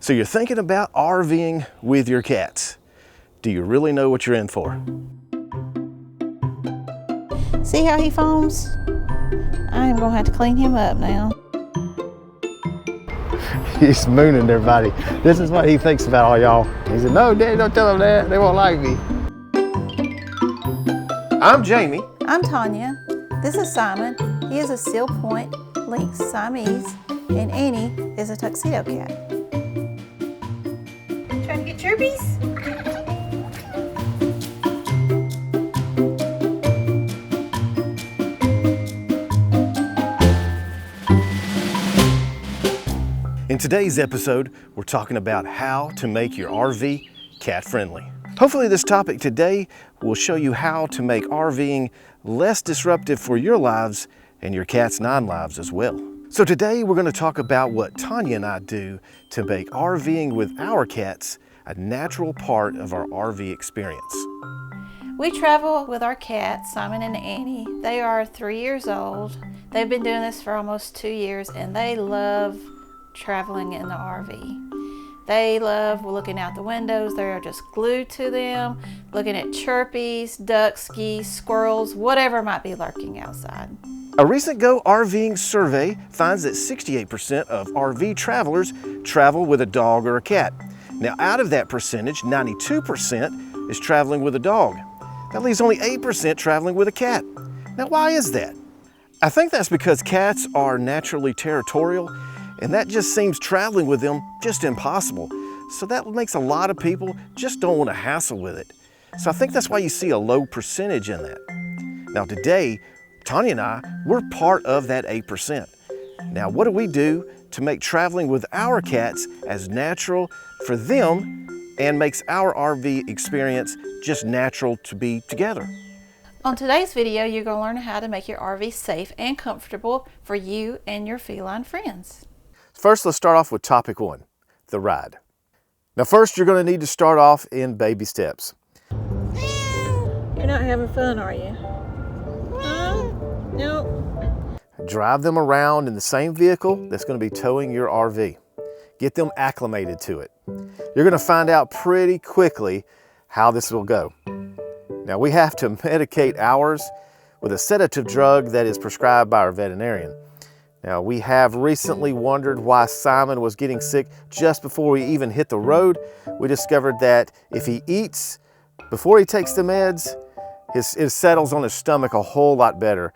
So you're thinking about RVing with your cats. Do you really know what you're in for? See how he foams? I'm gonna have to clean him up now. He's mooning everybody. This is what he thinks about all y'all. He said, no, Daddy, don't tell them that. They won't like me. I'm Jamie. I'm Tonya. This is Simon. He is a Seal Point Lynx Siamese, and Annie is a tuxedo cat. Trying to get chirpies? In today's episode, we're talking about how to make your RV cat friendly. Hopefully this topic today will show you how to make RVing less disruptive for your lives and your cat's non-lives as well. So today we're going to talk about what Tonya and I do to make RVing with our cats a natural part of our RV experience. We travel with our cats, Simon and Annie. They are 3 years old. They've been doing this for almost 2 years, and they love traveling in the RV. They love looking out the windows. They're just glued to them, looking at chirpies, ducks, geese, squirrels, whatever might be lurking outside. A recent Go RVing survey finds that 68% of RV travelers travel with a dog or a cat. Now, out of that percentage, 92% is traveling with a dog. That leaves only 8% traveling with a cat. Now, why is that? I think that's because cats are naturally territorial, and that just seems traveling with them just impossible. So that makes a lot of people just don't want to hassle with it. So I think that's why you see a low percentage in that. Now today, Tonya and I, we're part of that 8%. Now what do we do to make traveling with our cats as natural for them and makes our RV experience just natural to be together? On today's video, you're going to learn how to make your RV safe and comfortable for you and your feline friends. First, let's start off with topic one, the ride. Now first, you're going to need to start off in baby steps. You're not having fun, are you? Nope. Drive them around in the same vehicle that's going to be towing your RV. Get them acclimated to it. You're going to find out pretty quickly how this will go. Now we have to medicate ours with a sedative drug that is prescribed by our veterinarian. Now we have recently wondered why Simon was getting sick just before we even hit the road. We discovered that if he eats before he takes the meds, it settles on his stomach a whole lot better.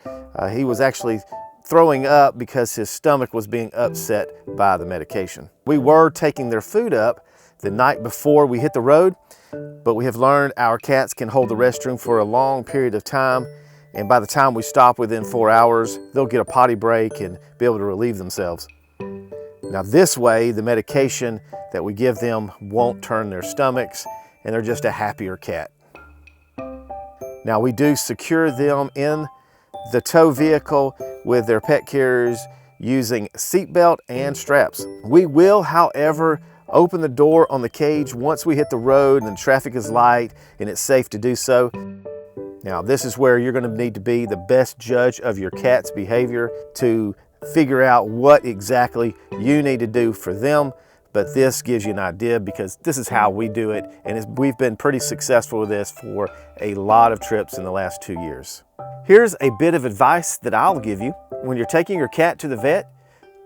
He was actually throwing up because his stomach was being upset by the medication. We were taking their food up the night before we hit the road, but we have learned our cats can hold the restroom for a long period of time. And by the time we stop within 4 hours, they'll get a potty break and be able to relieve themselves. Now this way, the medication that we give them won't turn their stomachs and they're just a happier cat. Now we do secure them in the tow vehicle with their pet carriers using seatbelt and straps. We will, however, open the door on the cage once we hit the road and the traffic is light and it's safe to do so. Now this is where you're going to need to be the best judge of your cat's behavior to figure out what exactly you need to do for them. But this gives you an idea because this is how we do it, and we've been pretty successful with this for a lot of trips in the last 2 years. Here's a bit of advice that I'll give you. When you're taking your cat to the vet,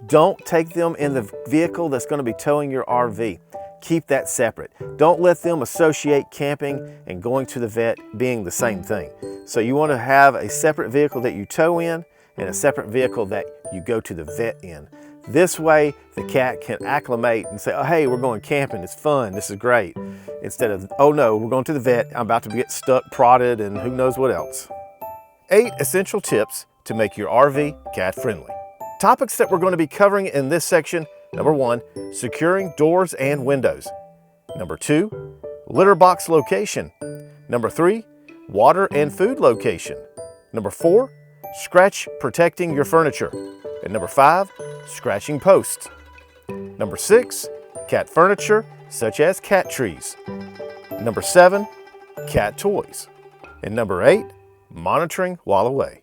don't take them in the vehicle that's going to be towing your RV. Keep that separate. Don't let them associate camping and going to the vet being the same thing. So you want to have a separate vehicle that you tow in and a separate vehicle that you go to the vet in. This way the cat can acclimate and say, oh, hey, we're going camping, it's fun, this is great. Instead of, oh no, we're going to the vet, I'm about to get stuck, prodded, and who knows what else. 8 essential tips to make your RV cat friendly. Topics that we're going to be covering in this section. Number 1, securing doors and windows. Number 2, litter box location. Number 3, water and food location. Number 4, scratch protecting your furniture. And number 5, scratching posts. Number 6, cat furniture such as cat trees. Number 7, cat toys. And number 8, monitoring while away.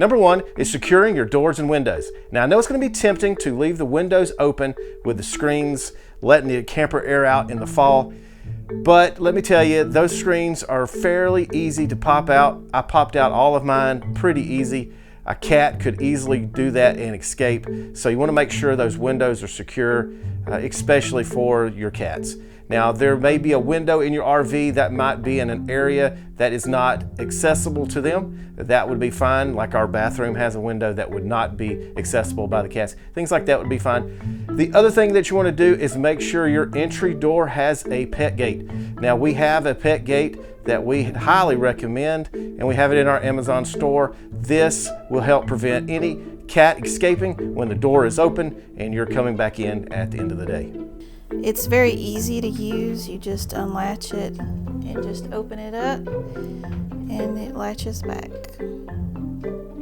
Number one is securing your doors and windows. Now I know it's going to be tempting to leave the windows open with the screens, letting the camper air out in the fall. But let me tell you, those screens are fairly easy to pop out. I popped out all of mine pretty easy. A cat could easily do that and escape. So you want to make sure those windows are secure, especially for your cats. Now there may be a window in your RV that might be in an area that is not accessible to them. That would be fine. Like our bathroom has a window that would not be accessible by the cats. Things like that would be fine. The other thing that you want to do is make sure your entry door has a pet gate. Now we have a pet gate that we highly recommend, and we have it in our Amazon store. This will help prevent any cat escaping when the door is open and you're coming back in at the end of the day. It's very easy to use. You just unlatch it and just open it up and it latches back.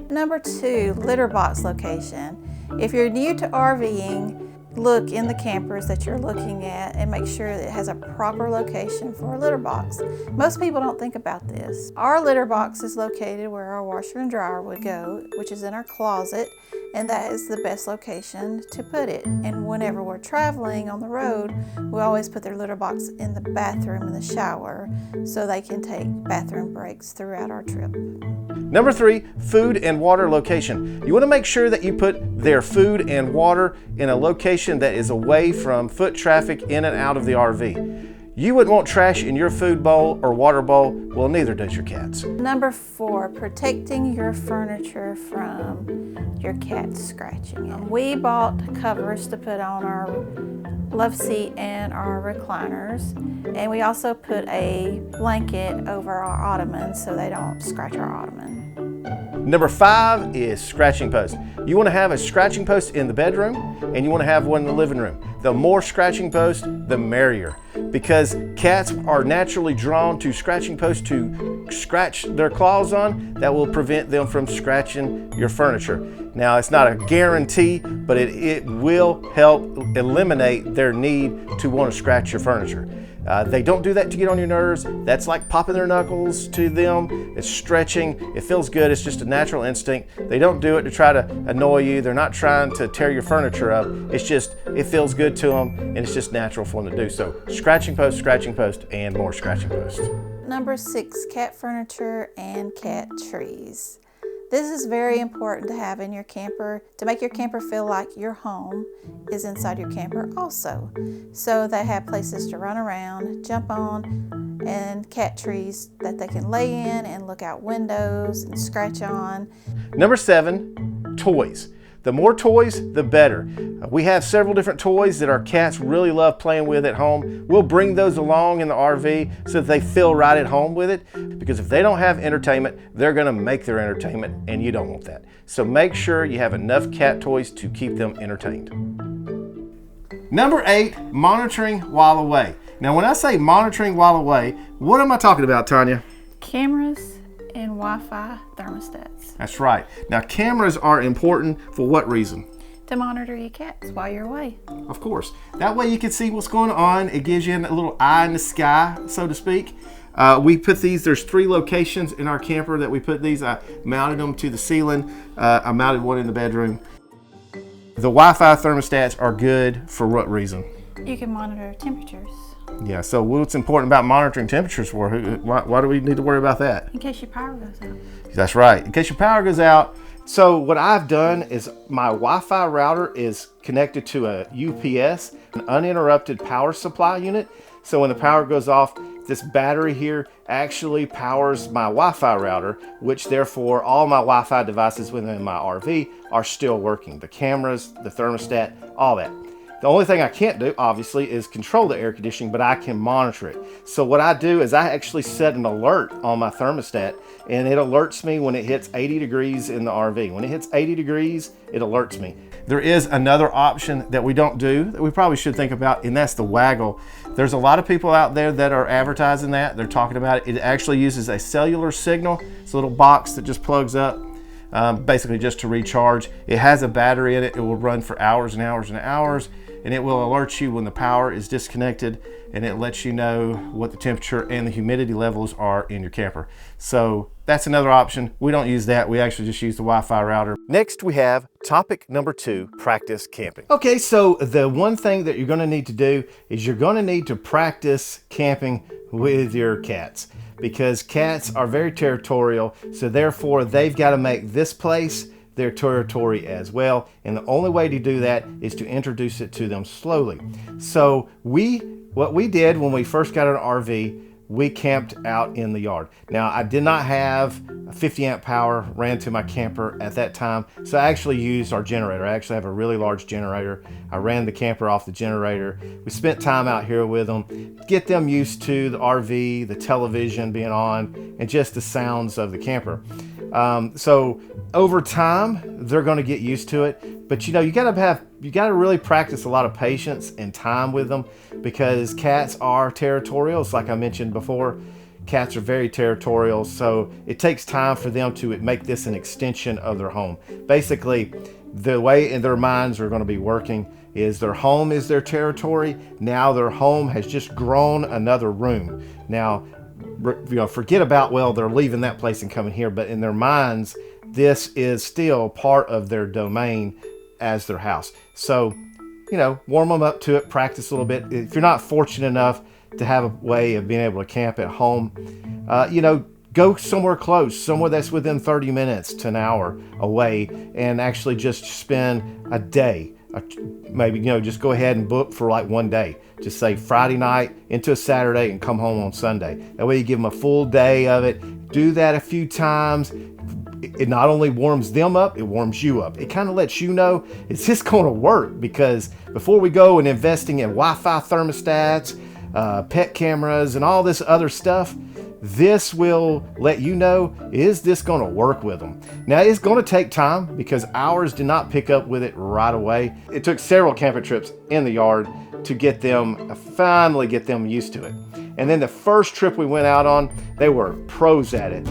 Number 2, litter box location. If you're new to RVing, look in the campers that you're looking at and make sure that it has a proper location for a litter box. Most people don't think about this. Our litter box is located where our washer and dryer would go, which is in our closet, and that is the best location to put it. And whenever we're traveling on the road, we always put their litter box in the bathroom in the shower so they can take bathroom breaks throughout our trip. Number 3, food and water location. You want to make sure that you put their food and water in a location that is away from foot traffic in and out of the RV. You wouldn't want trash in your food bowl or water bowl. Well, neither does your cats. Number 4, protecting your furniture from your cat scratching it. We bought covers to put on our love seat and our recliners, and we also put a blanket over our ottoman so they don't scratch our ottoman. Number 5 is scratching post. You want to have a scratching post in the bedroom and you want to have one in the living room. The more scratching posts, the merrier, because cats are naturally drawn to scratching posts to scratch their claws on. That will prevent them from scratching your furniture. Now, it's not a guarantee, but it will help eliminate their need to want to scratch your furniture. They don't do that to get on your nerves. That's like popping their knuckles to them. It's stretching. It feels good. It's just a natural instinct. They don't do it to try to annoy you. They're not trying to tear your furniture up. It's just, it feels good to them, and it's just natural for them to do so. Scratching post, and more scratching posts. Number 6, cat furniture and cat trees. This is very important to have in your camper to make your camper feel like your home is inside your camper also. So they have places to run around, jump on, and cat trees that they can lay in and look out windows and scratch on. Number 7, toys. The more toys, the better. We have several different toys that our cats really love playing with at home. We'll bring those along in the RV so that they feel right at home with it, because if they don't have entertainment, they're gonna make their entertainment, and you don't want that. So make sure you have enough cat toys to keep them entertained. Number 8, monitoring while away. Now when I say monitoring while away, what am I talking about, Tonya? Cameras and Wi-Fi thermostats. That's right. Now cameras are important for what reason? To monitor your cats while you're away. Of course. That way you can see what's going on. It gives you a little eye in the sky, so to speak. We put these, there's 3 locations in our camper that we put these. I mounted them to the ceiling. I mounted one in the bedroom. The Wi-Fi thermostats are good for what reason? You can monitor temperatures. Yeah, so what's important about monitoring temperatures for? Why do we need to worry about that? In case your power goes out. That's right, in case your power goes out. So what I've done is my Wi-Fi router is connected to a UPS, an uninterrupted power supply unit. So when the power goes off, this battery here actually powers my Wi-Fi router, which therefore all my Wi-Fi devices within my RV are still working. The cameras, the thermostat, all that. The only thing I can't do, obviously, is control the air conditioning, but I can monitor it. So what I do is I actually set an alert on my thermostat, and it alerts me when it hits 80 degrees in the RV. When it hits 80 degrees, it alerts me. There is another option that we don't do that we probably should think about, and that's the waggle. There's a lot of people out there that are advertising that. They're talking about it. It actually uses a cellular signal. It's a little box that just plugs up, basically just to recharge. It has a battery in it. It will run for hours and hours and hours. and it will alert you when the power is disconnected, and it lets you know what the temperature and the humidity levels are in your camper. So that's another option. We don't use that. We actually just use the Wi-Fi router. Next, we have topic number 2, practice camping. Okay, so the one thing that you're gonna need to do is you're gonna need to practice camping with your cats, because cats are very territorial, so therefore they've got to make this place their territory as well, and the only way to do that is to introduce it to them slowly. So what we did when we first got an RV, we camped out in the yard. Now, I did not have a 50 amp power ran to my camper at that time, so I actually used our generator. I actually have a really large generator. I ran the camper off the generator. We spent time out here with them, get them used to the RV, the television being on, and just the sounds of the camper. So over time, they're going to get used to it. But you know, you got to really practice a lot of patience and time with them, because cats are territorial. It's like I mentioned before, cats are very territorial. So it takes time for them to make this an extension of their home. Basically, the way in their minds are going to be working is their home is their territory. Now their home has just grown another room. Now, you know, forget about, well, they're leaving that place and coming here, but in their minds, this is still part of their domain as their house. So, you know, warm them up to it, practice a little bit. If you're not fortunate enough to have a way of being able to camp at home, you know, go somewhere close, somewhere that's within 30 minutes to an hour away, and actually just spend a day. Maybe, you know, just go ahead and book for like one day. Just say Friday night into a Saturday and come home on Sunday. That way you give them a full day of it. Do that a few times. It not only warms them up, it warms you up. It kind of lets you know it's just going to work, because before we go and investing in Wi-Fi thermostats, pet cameras, and all this other stuff, this will let you know, is this going to work with them? Now, it's going to take time, because ours did not pick up with it right away. It took several camping trips in the yard to get them, finally get them used to it. And then the first trip we went out on, they were pros at it.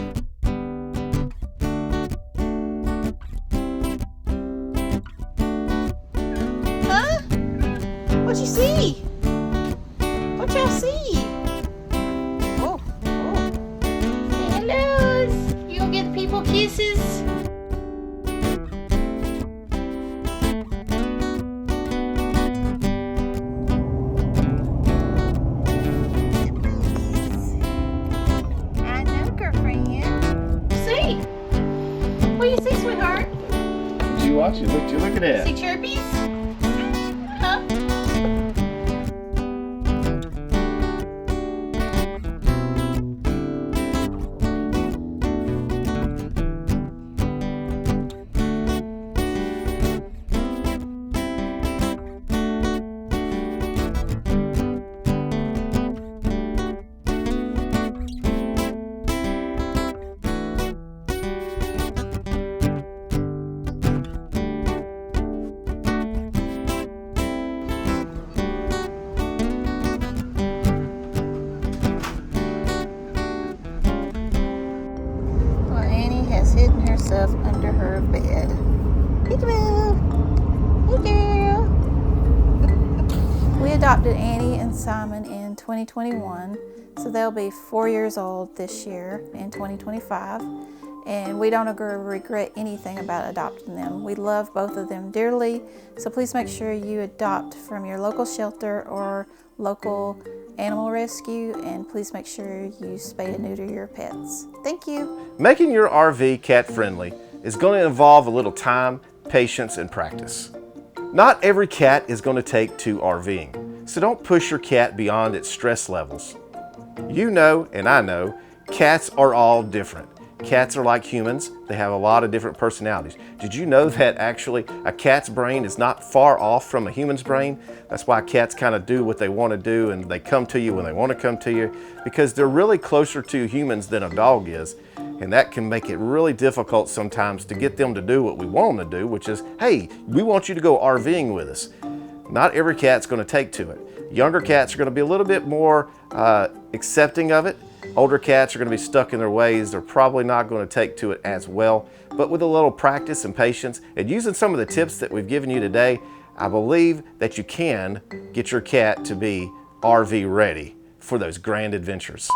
Huh? What'd you see? What y'all see? Kisses. I know, girlfriend. See? What do you see, sweetheart? What you watching? What you looking at? See chirpies? Huh? Hidden herself under her bed. Hey, girl. Hey, girl. We adopted Annie and Simon in 2021, so they'll be 4 years old this year in 2025, and we don't regret anything about adopting them. We love both of them dearly, so please make sure you adopt from your local shelter or local animal rescue, and please make sure you spay and neuter your pets. Thank you. Making your RV cat friendly is going to involve a little time, patience, and practice. Not every cat is going to take to RVing, so don't push your cat beyond its stress levels. You know, and I know, cats are all different. Cats are like humans. They have a lot of different personalities. Did you know that actually a cat's brain is not far off from a human's brain? That's why cats kind of do what they want to do, and they come to you when they want to come to you, because they're really closer to humans than a dog is. And that can make it really difficult sometimes to get them to do what we want them to do, which is, hey, we want you to go RVing with us. Not every cat's going to take to it. Younger cats are going to be a little bit more accepting of it. Older cats are going to be stuck in their ways. They're probably not going to take to it as well. But with a little practice and patience and using some of the tips that we've given you today, I believe that you can get your cat to be RV ready for those grand adventures.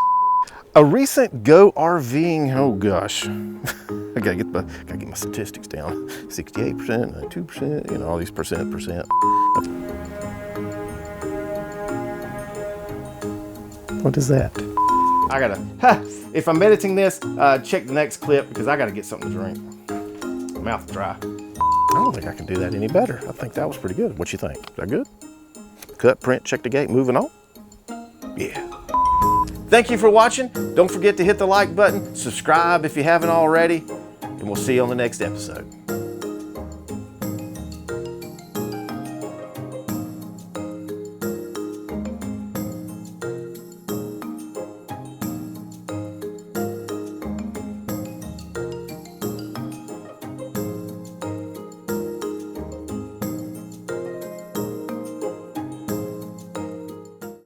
A recent go RVing, oh gosh. I gotta get my statistics down. 68%, 92%, you know, all these percent. What is that? I gotta, if I'm editing this, check the next clip because I gotta get something to drink. Mouth dry. I don't think I can do that any better. I think that was pretty good. What you think? Is that good? Cut, print, check the gate, moving on? Yeah. Thank you for watching. Don't forget to hit the like button, subscribe if you haven't already, and we'll see you on the next episode.